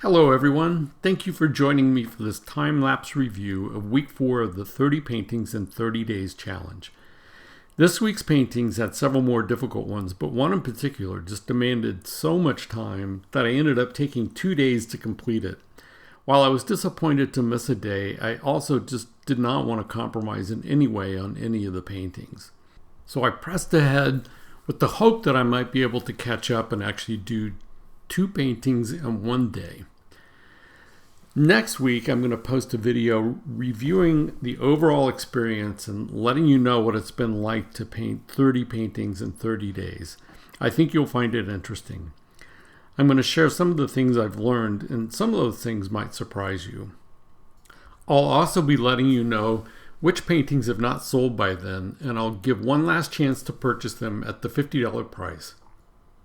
Hello everyone, thank you for joining me for this time-lapse review of week 4 of the 30 Paintings in 30 Days challenge. This week's paintings had several more difficult ones, but one in particular just demanded so much time that I ended up taking 2 days to complete it. While I was disappointed to miss a day, I also just did not want to compromise in any way on any of the paintings. So I pressed ahead with the hope that I might be able to catch up and actually do 2 paintings in 1 day. Next week, I'm going to post a video reviewing the overall experience and letting you know what it's been like to paint 30 paintings in 30 days. I think you'll find it interesting. I'm going to share some of the things I've learned, and some of those things might surprise you. I'll also be letting you know which paintings have not sold by then, and I'll give one last chance to purchase them at the $50 price.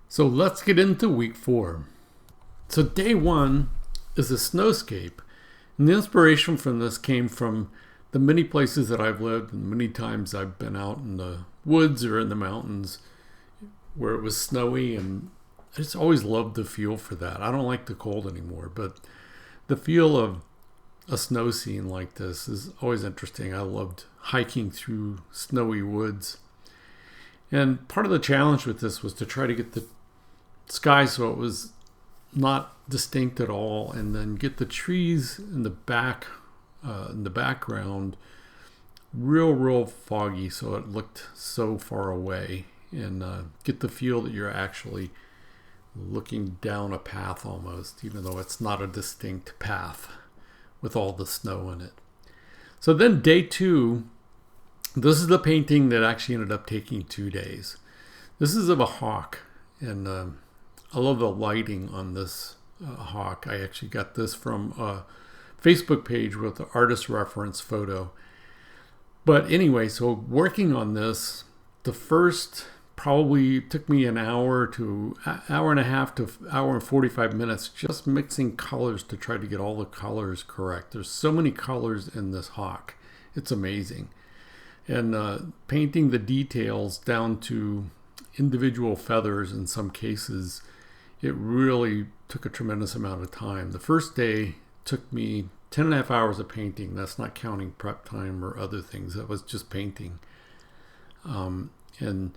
So let's get into week 4. So day 1 is a snowscape, and the inspiration from this came from the many places that I've lived and many times I've been out in the woods or in the mountains where it was snowy, and I just always loved the feel for that. I don't like the cold anymore, but the feel of a snow scene like this is always interesting. I loved hiking through snowy woods, and part of the challenge with this was to try to get the sky so it was not distinct at all, and then get the trees in the background real foggy so it looked so far away, and get the feel that you're actually looking down a path almost, even though it's not a distinct path with all the snow in it. So then day 2, this is the painting that actually ended up taking 2 days. This is of a hawk, and I love the lighting on this hawk. I actually got this from a Facebook page with the artist reference photo. But anyway, so working on this, the first probably took me an hour to hour and a half to hour and 45 minutes just mixing colors to try to get all the colors correct. There's so many colors in this hawk. It's amazing. And painting the details down to individual feathers in some cases, it really took a tremendous amount of time. The first day took me 10 and a half hours of painting. That's not counting prep time or other things. That was just painting. And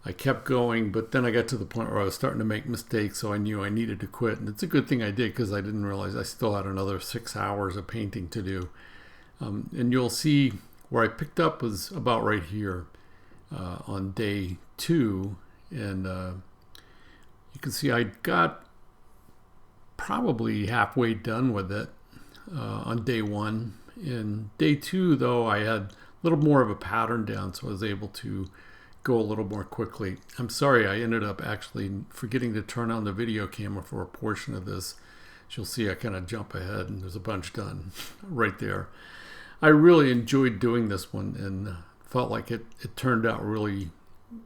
I kept going, but then I got to the point where I was starting to make mistakes, so I knew I needed to quit. And it's a good thing I did, because I didn't realize I still had another 6 hours of painting to do. And you'll see where I picked up was about right here on day 2. And you can see I got probably halfway done with it on day 1. In day 2, though, I had a little more of a pattern down, so I was able to go a little more quickly. I'm sorry, I ended up actually forgetting to turn on the video camera for a portion of this. As you'll see, I kind of jump ahead, and there's a bunch done right there. I really enjoyed doing this one, and felt like it turned out really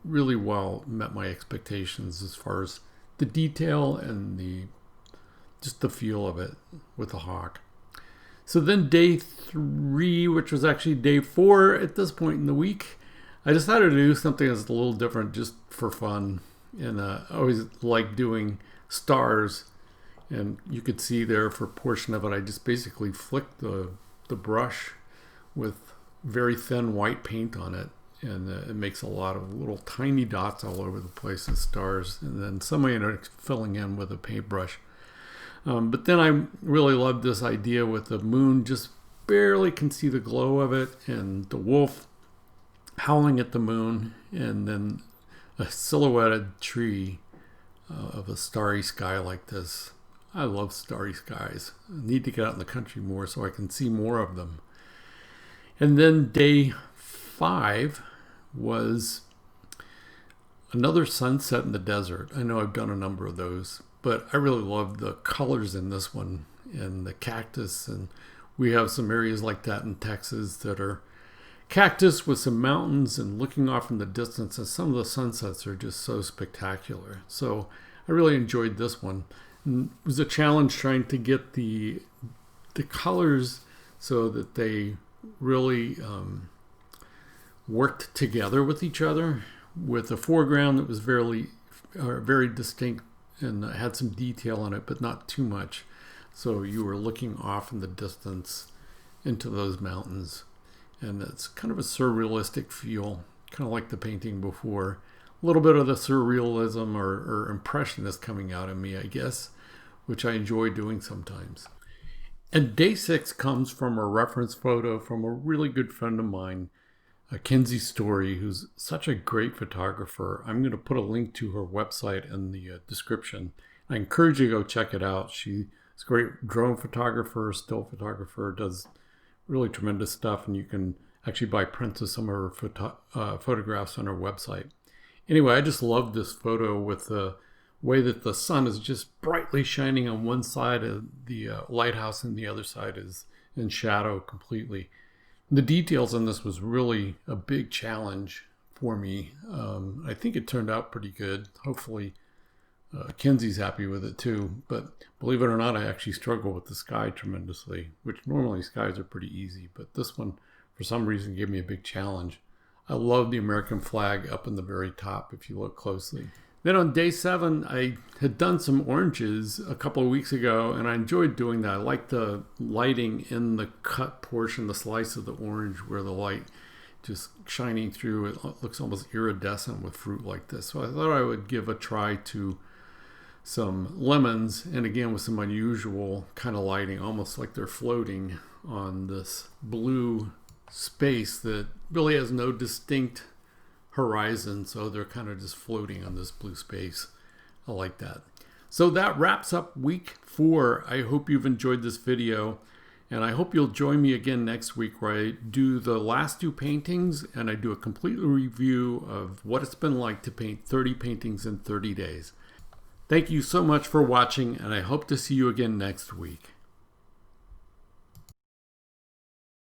well, met my expectations as far as the detail and just the feel of it with the hawk. So then day 3, which was actually day 4 at this point in the week, I decided to do something that's a little different just for fun. And I always like doing stars, and you could see there for a portion of it I just basically flicked the brush with very thin white paint on it. And it makes a lot of little tiny dots all over the place as stars. And then some I ended up filling in with a paintbrush. But then I really loved this idea with the moon, just barely can see the glow of it, and the wolf howling at the moon, and then a silhouetted tree of a starry sky like this. I love starry skies. I need to get out in the country more so I can see more of them. And then day 5 was another sunset in the desert. I know I've done a number of those, but I really love the colors in this one, and the cactus, and we have some areas like that in Texas that are cactus with some mountains and looking off in the distance, and some of the sunsets are just so spectacular. So I really enjoyed this one. And it was a challenge trying to get the colors so that they really worked together with each other, with a foreground that was very distinct and had some detail in it, but not too much. So you were looking off in the distance into those mountains. And it's kind of a surrealistic feel, kind of like the painting before. A little bit of the surrealism or impressionist coming out of me, I guess, which I enjoy doing sometimes. And day 6 comes from a reference photo from a really good friend of mine, Kynzie Story, who's such a great photographer. I'm going to put a link to her website in the description. I encourage you to go check it out. She's a great drone photographer, still photographer, does really tremendous stuff, and you can actually buy prints of some of her photographs on her website. Anyway, I just love this photo with the way that the sun is just brightly shining on one side of the lighthouse and the other side is in shadow completely. The details in this was really a big challenge for me. I think it turned out pretty good. Hopefully Kynzie's happy with it too. But believe it or not, I actually struggle with the sky tremendously, which normally skies are pretty easy. But this one, for some reason, gave me a big challenge. I love the American flag up in the very top if you look closely. Then on day 7, I had done some oranges a couple of weeks ago, and I enjoyed doing that. I like the lighting in the cut portion, the slice of the orange, where the light just shining through. It looks almost iridescent with fruit like this. So I thought I would give a try to some lemons, and again with some unusual kind of lighting, almost like they're floating on this blue space that really has no distinct horizon, so they're kind of just floating on this blue space. I like that. So that wraps up week 4. I hope you've enjoyed this video, and I hope you'll join me again next week where I do the last 2 paintings and I do a complete review of what it's been like to paint 30 paintings in 30 days. Thank you so much for watching, and I hope to see you again next week.